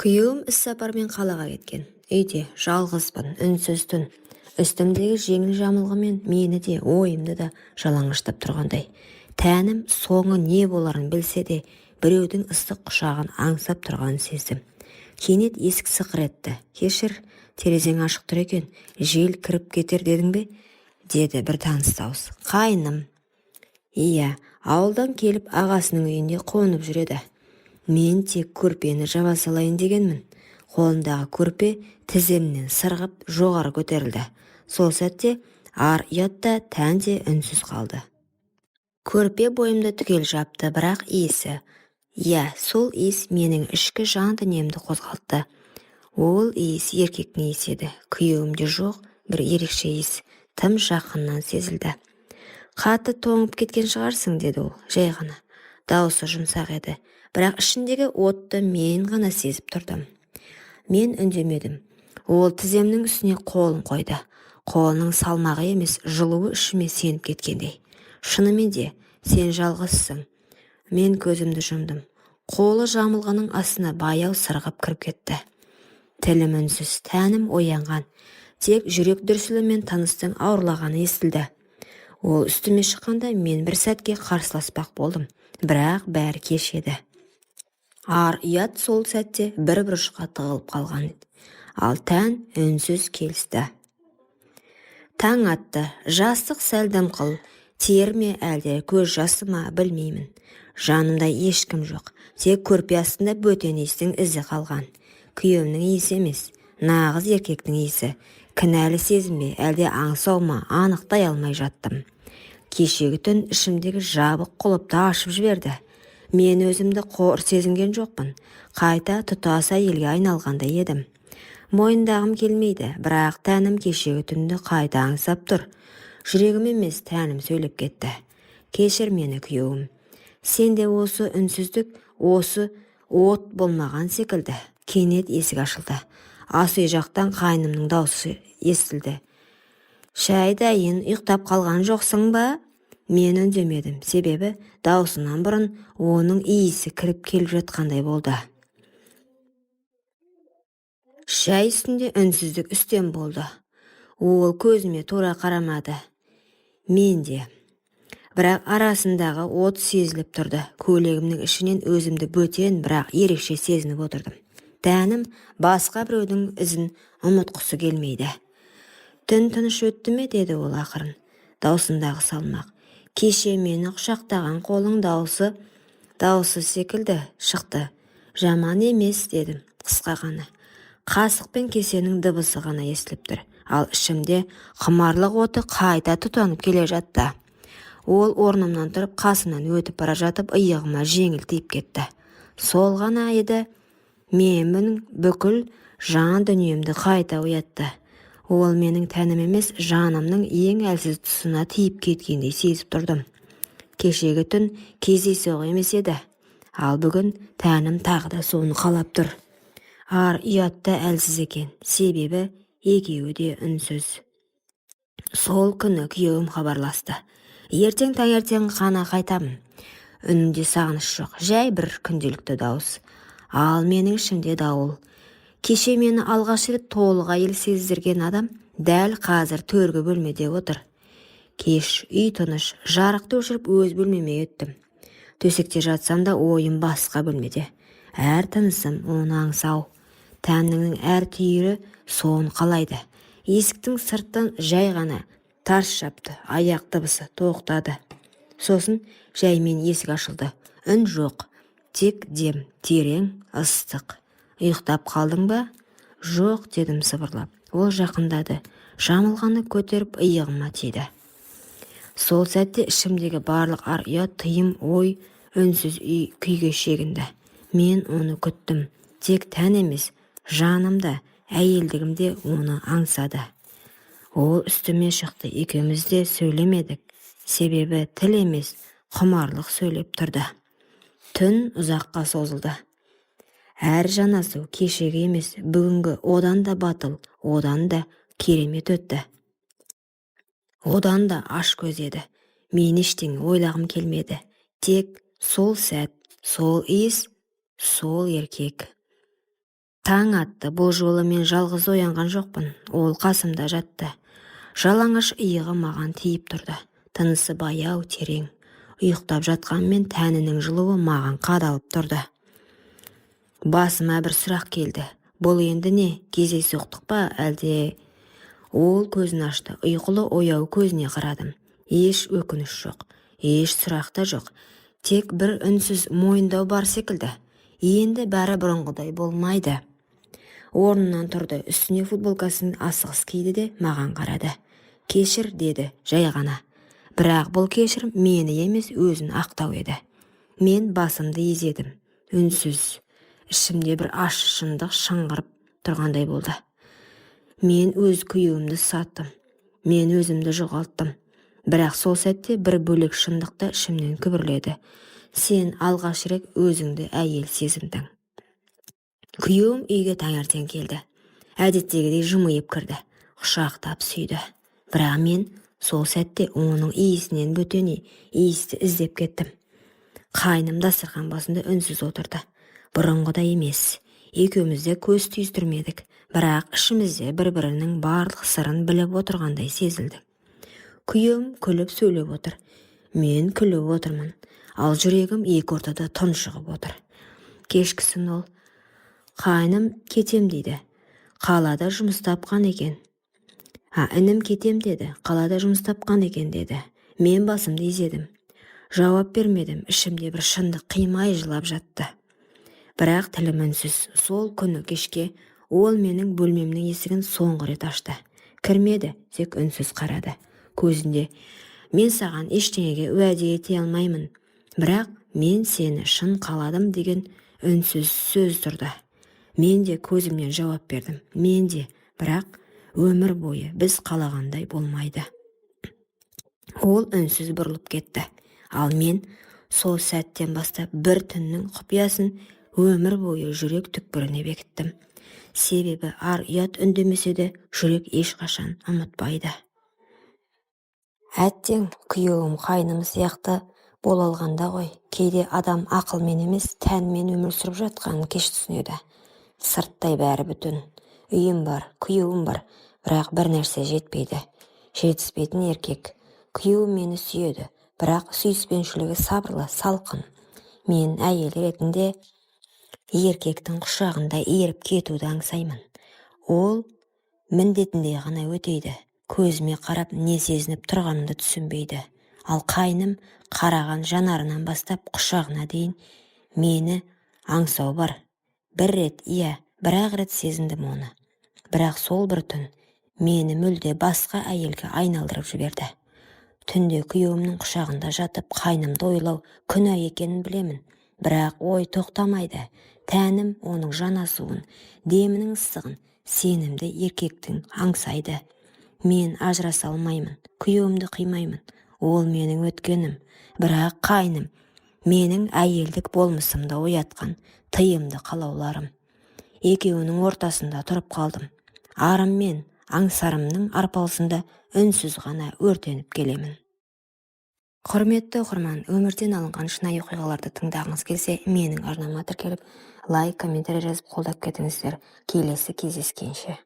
Күйеуім іссапармен қалаға кеткен. Үйде жалғызбын, үнсіз түн. Үстімдегі жеңіл жамылғымен мені де, ойымды да жалаңаштап тұрғандай. Тәнім соңы не боларын білсе де, біреудің ыстық құшағын аңсап тұрғанын сездім. Кенет есік сықыр етті. Кешір, терезең ашық тұр екен, жел кіріп кетер дедің бе? Деді бір таныс дауыс. Қайным. Иә, ауылдан келіп ағасының үйінде қонып жүреді. Мен тек көрпені жаба салайын дегенмін. Қолындағы көрпе тіземнен сырғып жоғары көтерілді. Сол сәтте ар ұятта тән де үнсіз қалды. Көрпе бойымды түгел жапты, бірақ иісі. Иә, сол иіс менің ішкі жан дүниемді қозғалтты. Ол иіс еркектің иісі еді. Күйеуімде жоқ бір ерекше иіс, тым жақыннан сезілді. Қатты тоңып кеткен шығарсың, деді ол, жай ғана. Дауысы жұмсақ еді, бірақ ішіндегі отты мен ғана сезіп тұрдым. Мен үндемедім. Ол тіземнің үстіне қолын қойды. Қолының салмағы емес, жылуы ішіме сеніп кеткендей. Шынымен де, сен жалғызсың. Мен көзімді жұмдым. Қолы жамылғаның астына баяу сырғып кіріп кетті. Тілім үнсіз, тәнім оянған. Тек жүрек дүрсілімен тыныстың ауырлағаны естілді. Ол үстіме шыққанда мен бір сәтке қарсыласпақ болдым, бірақ бәрі кеш еді. Ар ұят сол сәтте бір бұрышқа тығылып қалған еді. Ал тән үнсіз келісті. Таң атты, жастық сәл дымқыл, тер ме әлде көз жасы ма білмеймін. Жанымда ешкім жоқ, тек көрпе астында бөтен иістің ізі қалған. Күйеуімнің иісі емес, нағыз еркектің иісі. Кінәлі сезім бе, әлде аңсау ма, анықтай алмай жаттым. Кешегі түн ішімдегі жабық құлыпты ашып жіберді. Мен өзімді қор сезінген жоқпын. Қайта тұтас әйелге айналғандай едім. Мойындағым келмейді, бірақ тәнім кешегі түнді қайта аңсап тұр. Жүрегім емес, тәнім сөйлеп кетті. Кешір мені, күйеуім. Сенде осы үнсіздік, осы от болмаған секілді. Кенет есік ашылды. Ас үй жақтан қайнымның даусы естілді. Шәй дайын, ұйықтап қалған жоқсың ба? Мен үндемедім, себебі даусынан бұрын оның иісі кіріп келіп жатқандай болды. Шәй үстінде үнсіздік үстем болды. Ол көзіме тура қарамады. Мен де. Бірақ арасындағы от сезіліп тұрды. Көйлегімнің ішінен өзімді бөтен, бірақ ерекше сезініп отырдым. Тәнім басқа біреудің ізін ұмытқысы келмейді. Түн тыныш өтті ме, деді ол ақырын. Даусындағы салмақ. Кеше мені құшақтаған қолың дауысы секілді шықты. Жаман емес, дедім, қысқа ғана. Қасық пен кесенің дыбысы ғана естіліп тұр. Ал ішімде құмарлық оты қайта тұтанып келе жатты. Ол орнымнан тұрып қасымнан өтіп бара жатып иығыма жеңіл тиіп кетті. Сол ғана еді. Мен бүкіл жан дүниемді қайта оятты. Ол менің тәнім емес, жанымның ең әлсіз тұсына тиіп кеткендей сезіп тұрдым. Кешегі түн кездейсоқ емес еді. Ал бүгін тәнім тағы да соны қалап тұр. Ар ұятта әлсіз екен, себебі екеуі де үнсіз. Сол күні күйеуім хабарласты. Ертең таңертең ғана қайтамын. Үнінде сағыныш жоқ, жай бір күнделікті дауыс. Ал менің ішімде дауыл. Кеше мені алғаш рет толық әйел сездірген адам дәл қазір төргі бөлмеде отыр. Кеш үй тыныш, жарықты өшіріп өз бөлмеме өттім. Төсекте жатсам да ойым басқа бөлмеде. Әр тынысым оны аңсау. Тәннің әр түйірі соны қалайды. Есіктің сырттан жай ғана тарс жапты, аяқ дыбысы тоқтады. Сосын жаймен есік ашылды. Үн жоқ. Тек дем, терең, ыстық. Ұйықтап қалдың ба? Жоқ, дедім сыбырлап. Ол жақындады. Жамылғаны көтеріп иығыма тиді. Сол сәтте ішімдегі барлық ар ұят, тыйым, ой, үнсіз күйге шегінді. Мен оны күттім. Тек тән емес, жанымда, әйелдігімде оны аңсады. Ол үстіме шықты, екеуміз де сөйлемедік. Себебі тіл емес, құмарлық сөйлеп тұрды. Түн ұзаққа созылды. Әр жанасу кешегі емес, бүгінгі одан да батыл, одан да керемет өтті. Одан да аш көз еді. Мен ештеңе ойлағым келмеді. Тек сол сәт, сол иіс, сол еркек. Таң атты. Бұл жолы мен жалғыз оянған жоқпын. Ол қасымда жатты. Жалаңаш иығы маған тиіп тұрды. Тынысы баяу, терең. Ұйықтап жатқанмен тәнінің жылуы маған қадалып тұрды. Басыма бір сұрақ келді. Бұл енді не? Кездейсоқтық па, әлде? Ол көзін ашты. Ұйқылы ояу көзіне қарадым. Еш өкініш жоқ, еш сұрақ та жоқ. Тек бір үнсіз мойындау бар секілді. Енді бәрі бұрынғыдай болмайды. Орнынан тұрды, үстіне футболкасын асығыс киді де маған қарады. Кешір, деді, жай ғана. Бірақ бұл кешірім мені емес, өзін ақтау еді. Мен басымды изедім. Үнсіз. Ішімде бір ащы шындық шыңғырып тұрғандай болды. Мен өз күйеуімді саттым. Мен өзімді жоғалттым. Бірақ сол сәтте бір бөлек шындықта ішімнен күбірледі. Сен алғаш рет өзіңді әйел сезіндің. Күйеуім үйге таңертең келді. Әдеттегідей жымиып кірді. Құшақтап сүйді. Бірақ мен сол сәтте оның иісінен бөтен иісті іздеп кеттім. Қайным дастархан басында үнсіз отырды. Бұрынғыдай емес. Екеуміз де көз түйістірмедік. Бірақ ішімізде бір-бірінің барлық сырын біліп отырғандай сезілді. Күйеуім күліп сөйлеп отыр. Мен күліп отырмын. Ал жүрегім екі ортада тұншығып отыр. Кешкісін ол: қайным кетем дейді. Қалада жұмыс тапқан екен. Інім кетем деді. Қалада жұмыс тапқан екен деді. Мен басымды изедім. Жауап бермедім. Ішімде бір шындық қимай жылап жатты. Бірақ тілім үнсіз. Сол күні кешке ол менің бөлмемнің есігін соңғы рет ашты. Кірмеді, тек үнсіз қарады. Көзінде: мен саған ештеңеге уәде ете алмаймын. Бірақ мен сені шын қаладым деген үнсіз сөз тұрды. Мен де көзімнен жауап бердім. Мен де, бірақ өмір бойы біз қалағандай болмайды. Ол үнсіз бұрылып кетті. Ал мен сол сәттен бастап бір түннің құпиясын өмір бойы жүрек түкпіріне бекіттім. Себебі ар ұят үндемесе де жүрек ешқашан ұмытпайды. Әттең, күйеуім қайным сияқты бола алғанда ғой. Кейде адам ақылмен емес, тәнмен өмір сүріп жатқанын кеш түсінеді. Сырттай бәрі бүтін. Үйім бар, күйеуім бар, бірақ бір нәрсе жетпейді. Жетіспейтін еркек. Күйеуім мені сүйеді, бірақ сүйіспеншілігі сабырлы, салқын. Мен әйел ретінде еркектің құшағында еріп кетуді аңсаймын. Ол міндетіндей ғана өтейді. Көзіме қарап не сезініп тұрғанымды түсінбейді. Ал қайным қараған жанарынан бастап құшағына дейін мені аңсау бар. Бір рет, бір-ақ рет сезіндім оны. Бірақ сол бір түн мені мүлде басқа әйелге айналдырып жіберді. Түнде күйеуімнің құшағында жатып қайнымды ойлау күнә екенін білемін. Бірақ ой тоқтамайды. Тәнім оның жанасуын, демінің ыстығын, сенімді еркектің аңсайды. Мен ажыраса алмаймын, күйеуімді қимаймын. Ол менің өткенім, бірақ қайным менің әйелдік болмысымда оятқан тыйымды қалауларым. Екеуінің ортасында тұрып қалдым. Арым мен аңсарымның арпалысында үнсіз ғана өртеніп келемін. Құрметті оқырман, өмірден алынған шынайы оқиғаларды тыңдағыңыз келсе, менің арнама тіркеліп, лайк, комментарий жазып қолдап кетіңіздер. Келесі кездескенше.